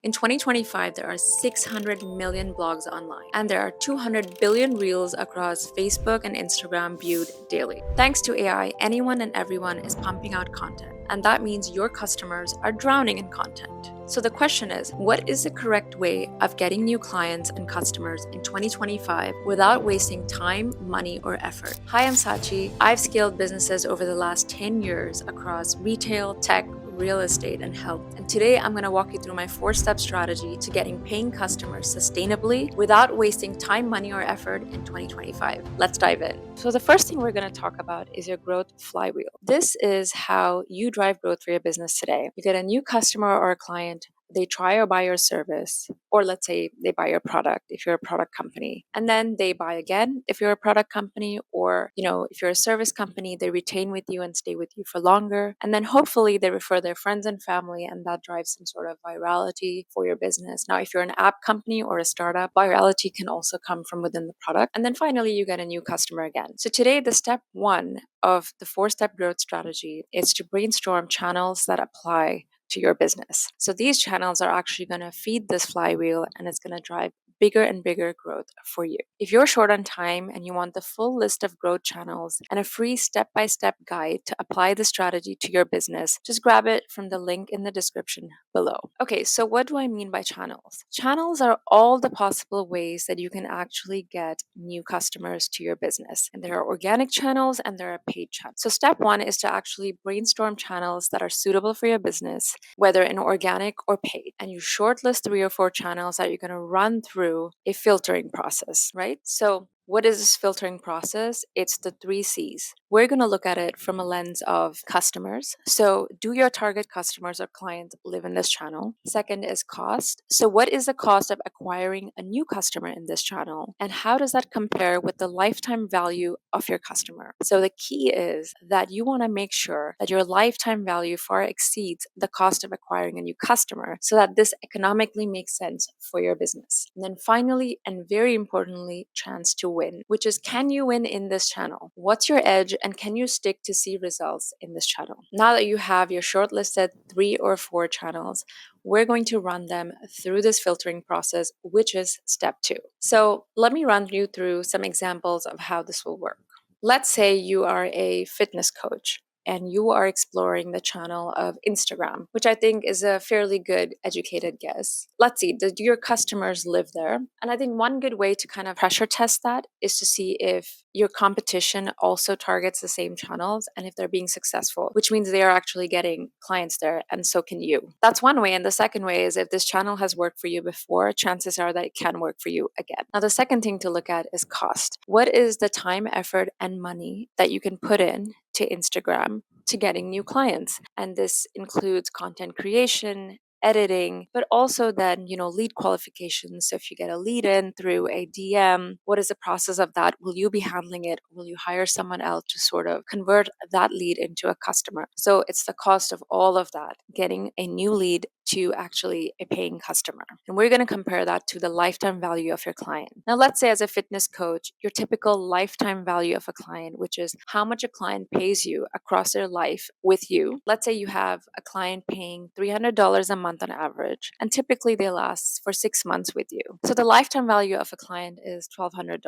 In 2025, there are 600 million blogs online, and there are 200 billion reels across Facebook and Instagram viewed daily. Thanks to AI, anyone and everyone is pumping out content, and that means your customers are drowning in content. So the question is, what is the correct way of getting new clients and customers in 2025 without wasting time, money, or effort? Hi, I'm Sachi. I've scaled businesses over the last 10 years across retail, tech, real estate, and health. And today I'm going to walk you through my 4-step strategy to getting paying customers sustainably without wasting time, money, or effort in 2025. Let's dive in. So the first thing we're going to talk about is your growth flywheel. This is how you drive growth for your business today. You get a new customer or a client, they try or buy your service, or let's say they buy your product if you're a product company, and then they buy again if you're a product company, or if you're a service company, they retain with you and stay with you for longer, and then hopefully they refer their friends and family, and that drives some sort of virality for your business. Now, if you're an app company or a startup, virality can also come from within the product, and then finally you get a new customer again. So today, the step 1 of the 4-step growth strategy is to brainstorm channels that apply to your business. So these channels are actually going to feed this flywheel, and it's going to drive bigger and bigger growth for you. If you're short on time and you want the full list of growth channels and a free step-by-step guide to apply the strategy to your business, just grab it from the link in the description below. Okay, so what do I mean by channels? Channels are all the possible ways that you can actually get new customers to your business. And there are organic channels and there are paid channels. So step 1 is to actually brainstorm channels that are suitable for your business, whether in organic or paid. And you shortlist 3 or 4 channels that you're going to run through a filtering process, right? So what is this filtering process? It's the 3 C's. We're going to look at it from a lens of customers. So, do your target customers or clients live in this channel? Second is cost. So, what is the cost of acquiring a new customer in this channel? And how does that compare with the lifetime value of your customer? So, the key is that you want to make sure that your lifetime value far exceeds the cost of acquiring a new customer so that this economically makes sense for your business. And then finally, and very importantly, chance to win, which is, can you win in this channel? What's your edge, and can you stick to see results in this channel? Now that you have your shortlisted 3 or 4 channels, we're going to run them through this filtering process, which is step 2. So let me run you through some examples of how this will work. Let's say you are a fitness coach and you are exploring the channel of Instagram, which I think is a fairly good educated guess. Let's see, do your customers live there? And I think one good way to kind of pressure test that is to see if your competition also targets the same channels and if they're being successful, which means they are actually getting clients there, and so can you. That's one way. And the second way is, if this channel has worked for you before, chances are that it can work for you again. Now, the second thing to look at is cost. What is the time, effort, and money that you can put in to Instagram to getting new clients? And this includes content creation, editing, but also then, lead qualifications. So if you get a lead in through a DM, what is the process of that? Will you be handling it? Will you hire someone else to sort of convert that lead into a customer? So it's the cost of all of that, getting a new lead to actually a paying customer. And we're going to compare that to the lifetime value of your client. Now, let's say as a fitness coach, your typical lifetime value of a client, which is how much a client pays you across their life with you. Let's say you have a client paying $300 a month on average, and typically they last for 6 months with you. So the lifetime value of a client is $1,200,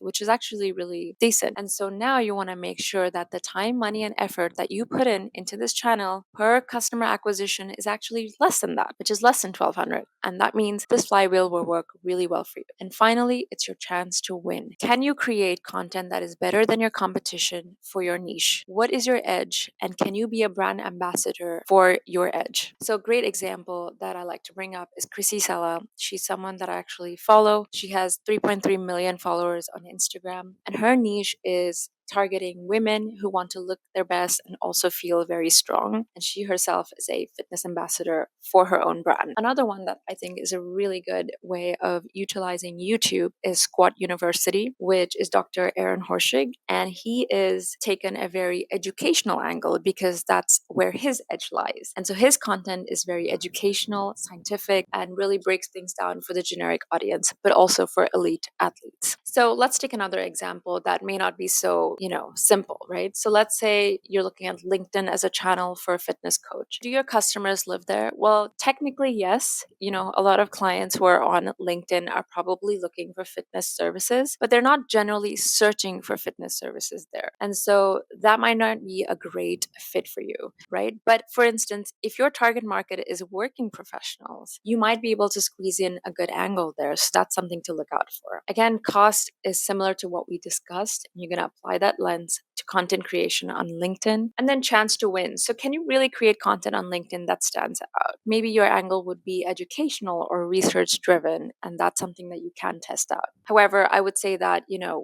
which is actually really decent. And so now you want to make sure that the time, money, and effort that you put into this channel per customer acquisition is actually less than that, which is less than 1,200. And that means this flywheel will work really well for you. And finally, it's your chance to win. Can you create content that is better than your competition for your niche? What is your edge? And can you be a brand ambassador for your edge? So, great example that I like to bring up is Chrissy Sella. She's someone that I actually follow. She has 3.3 million followers on Instagram, and her niche is targeting women who want to look their best and also feel very strong. And she herself is a fitness ambassador for her own brand. Another one that I think is a really good way of utilizing YouTube is Squat University, which is Dr. Aaron Horschig. And he is taken a very educational angle because that's where his edge lies. And so his content is very educational, scientific, and really breaks things down for the generic audience, but also for elite athletes. So let's take another example that may not be so simple, right? So let's say you're looking at LinkedIn as a channel for a fitness coach. Do your customers live there? Well, technically, yes. A lot of clients who are on LinkedIn are probably looking for fitness services, but they're not generally searching for fitness services there. And so that might not be a great fit for you, right? But for instance, if your target market is working professionals, you might be able to squeeze in a good angle there. So that's something to look out for. Again, cost is similar to what we discussed. You're going to apply that lens to content creation on LinkedIn, and then chance to win. So can you really create content on LinkedIn that stands out? Maybe your angle would be educational or research driven, and that's something that you can test out. However, I would say that,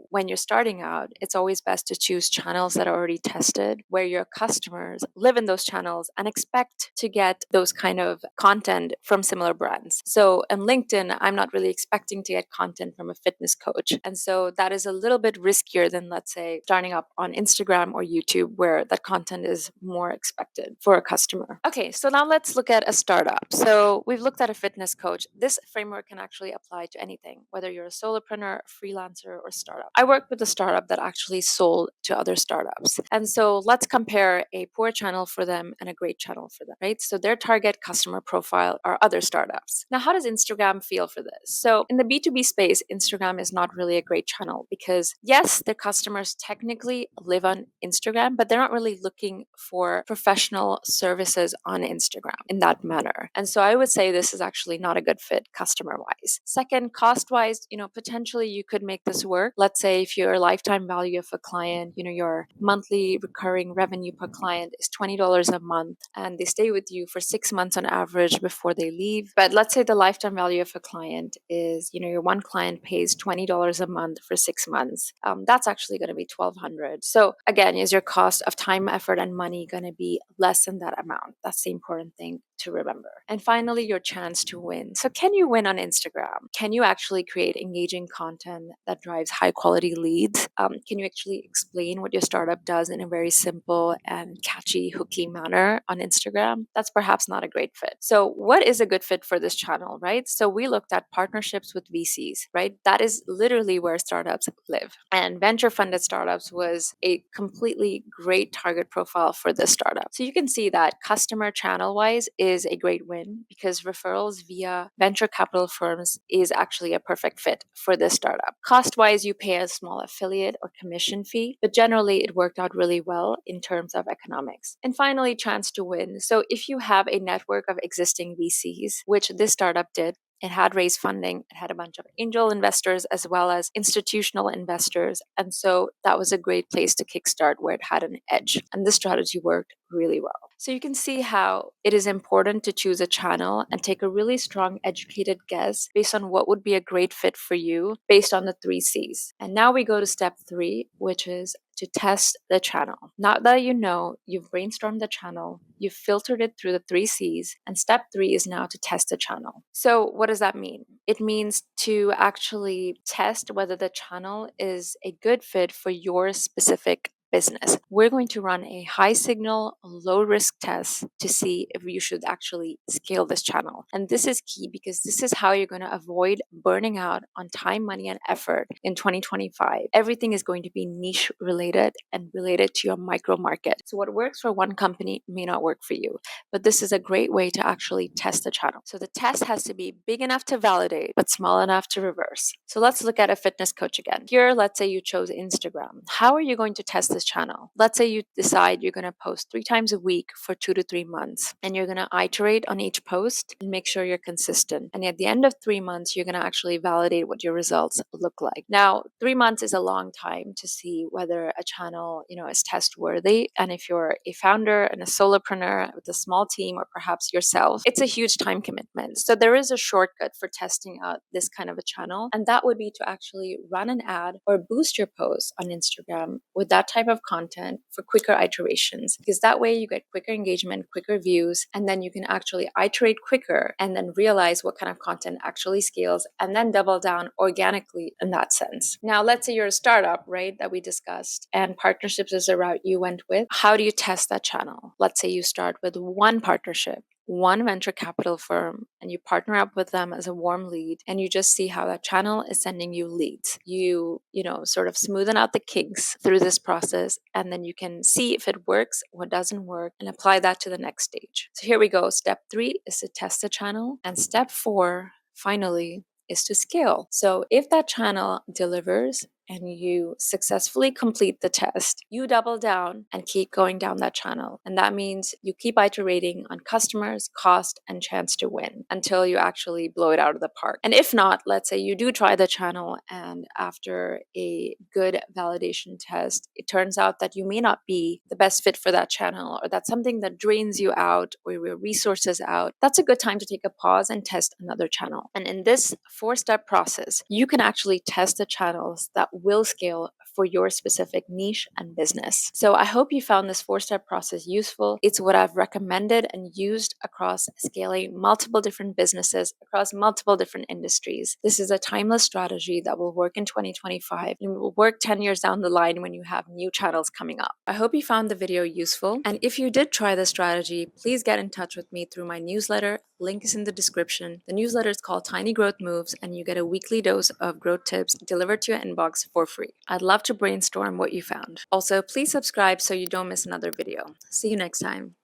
when you're starting out, it's always best to choose channels that are already tested, where your customers live in those channels and expect to get those kind of content from similar brands. So on LinkedIn, I'm not really expecting to get content from a fitness coach. And so that is a little bit riskier than, let's say, starting up on Instagram or YouTube, where that content is more expected for a customer. Okay, so now let's look at a startup. So we've looked at a fitness coach. This framework can actually apply to anything, whether you're a solopreneur, freelancer, or startup. I worked with a startup that actually sold to other startups. And so let's compare a poor channel for them and a great channel for them, right? So their target customer profile are other startups. Now, how does Instagram feel for this? So in the B2B space, Instagram is not really a great channel because, yes, their customers technically live on Instagram, but they're not really looking for professional services on Instagram in that manner. And so I would say this is actually not a good fit customer wise. Second, cost wise, potentially you could make this work. Let's say if your lifetime value of a client, your monthly recurring revenue per client is $20 a month, and they stay with you for 6 months on average before they leave. But let's say the lifetime value of a client is, your one client pays $20 a month for 6 months. That's actually going to be $1,200. So again, is your cost of time, effort, and money going to be less than that amount? That's the important thing to remember. And finally, your chance to win. So can you win on Instagram? Can you actually create engaging content that drives high quality leads? Can you actually explain what your startup does in a very simple and catchy, hooky manner on Instagram? That's perhaps not a great fit. So what is a good fit for this channel, right? So we looked at partnerships with VCs, right? That is literally where startups live. And venture funded startups was a completely great target profile for this startup. So you can see that customer channel wise is a great win because referrals via venture capital firms is actually a perfect fit for this startup. Cost wise, you pay a small affiliate or commission fee, but generally it worked out really well in terms of economics. And finally, chance to win. So if you have a network of existing VCs, which this startup did, it had raised funding. It had a bunch of angel investors as well as institutional investors. And so that was a great place to kickstart where it had an edge. And this strategy worked really well. So you can see how it is important to choose a channel and take a really strong, educated guess based on what would be a great fit for you based on the 3 C's. And now we go to step 3, which is to test the channel. Now that you've brainstormed the channel, you've filtered it through the 3 C's, and step 3 is now to test the channel. So what does that mean? It means to actually test whether the channel is a good fit for your specific business. We're going to run a high signal, low risk test to see if you should actually scale this channel. And this is key because this is how you're going to avoid burning out on time, money, and effort in 2025. Everything is going to be niche related and related to your micro market. So what works for one company may not work for you, but this is a great way to actually test the channel. So the test has to be big enough to validate, but small enough to reverse. So let's look at a fitness coach again. Here, let's say you chose Instagram. How are you going to test this channel? Let's say you decide you're going to post 3 times a week for 2 to 3 months, and you're going to iterate on each post and make sure you're consistent. And at the end of 3 months, you're going to actually validate what your results look like. Now, 3 months is a long time to see whether a channel, is test worthy. And if you're a founder and a solopreneur with a small team, or perhaps yourself, it's a huge time commitment. So there is a shortcut for testing out this kind of a channel, and that would be to actually run an ad or boost your posts on Instagram with that type of content for quicker iterations, because that way you get quicker engagement, quicker views, and then you can actually iterate quicker and then realize what kind of content actually scales and then double down organically in that sense. Now, let's say you're a startup, right, that we discussed, and partnerships is a route you went with. How do you test that channel? Let's say you start with one partnership one venture capital firm and you partner up with them as a warm lead, and you just see how that channel is sending you leads. You sort of smoothen out the kinks through this process, and then you can see if it works, what doesn't work, and apply that to the next stage. So here we go. Step 3 is to test the channel, and step 4, finally, is to scale. So if that channel delivers and you successfully complete the test, you double down and keep going down that channel. And that means you keep iterating on customers, cost, and chance to win until you actually blow it out of the park. And if not, let's say you do try the channel and after a good validation test, it turns out that you may not be the best fit for that channel, or that's something that drains you out or your resources out. That's a good time to take a pause and test another channel. And in this 4-step process, you can actually test the channels that will scale for your specific niche and business. So I hope you found this 4-step process useful. It's what I've recommended and used across scaling multiple different businesses across multiple different industries. This is a timeless strategy that will work in 2025 and will work 10 years down the line when you have new channels coming up. I hope you found the video useful. And if you did try this strategy, please get in touch with me through my newsletter. Link is in the description. The newsletter is called Tiny Growth Moves, and you get a weekly dose of growth tips delivered to your inbox for free. I'd love to brainstorm what you found. Also, please subscribe so you don't miss another video. See you next time.